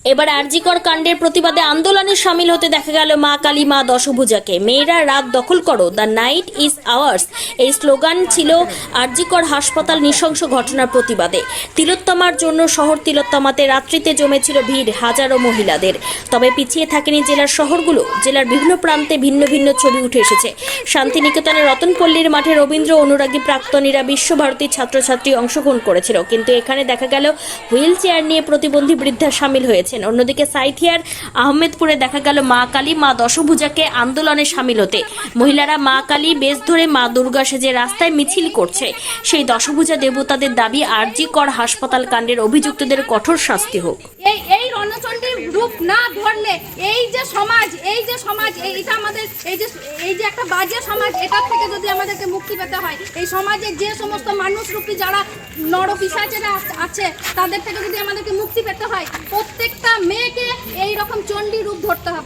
এবার আরজিকর কাণ্ডের প্রতিবাদে আন্দোলনে সামিল হতে দেখা গেল মা কালী মা দশভুজাকে। মেয়েরা রাত দখল করো, দ্য নাইট ইজ আওয়ার্স, এই স্লোগান ছিল আরজিকর হাসপাতাল নৃশংস ঘটনার প্রতিবাদে। তিলোত্তমার জন্য শহর তিলোত্তমাতে রাত্রিতে জমেছিল ভিড় হাজারো মহিলাদের। তবে পিছিয়ে থাকেনি জেলার শহরগুলো। জেলার বিভিন্ন প্রান্তে ভিন্ন ভিন্ন ছবি উঠে এসেছে। শান্তিনিকেতনের রতনপল্লীর মাঠে রবীন্দ্র অনুরাগী প্রাক্তনীরা বিশ্বভারতীর ছাত্রছাত্রী অংশগ্রহণ করেছিল, কিন্তু এখানে দেখা গেল হুইল চেয়ার নিয়ে প্রতিবন্ধী বৃদ্ধা সামিল হয়েছে। অন্যদিকে সাইথিয়ার আহমেদপুরে দেখা গেল মা কালী মা দশভুজাকে আন্দোলনে সামিল হতে। মহিলারা মা কালী বেশ ধরে মা দুর্গা সেজে রাস্তায় মিছিল করছে। সেই দশভুজা দেবতাদের দাবি আরজিকর হাসপাতাল কাণ্ডের অভিযুক্তদের কঠোর শাস্তি হোক। এই রণচণ্ডীর রূপ না ধরলে এই যে সমাজ এইটা আমাদের এই যে একটা বাজে সমাজ, এটার থেকে যদি আমাদেরকে মুক্তি পেতে হয়, এই সমাজে যে সমস্ত মানুষরূপী যারা নরপিশাচেরা আছে তাদের থেকে যদি আমাদেরকে মুক্তি পেতে হয়, প্রত্যেকটা মেয়েকে এই রকম চণ্ডী রূপ ধরতে হবে।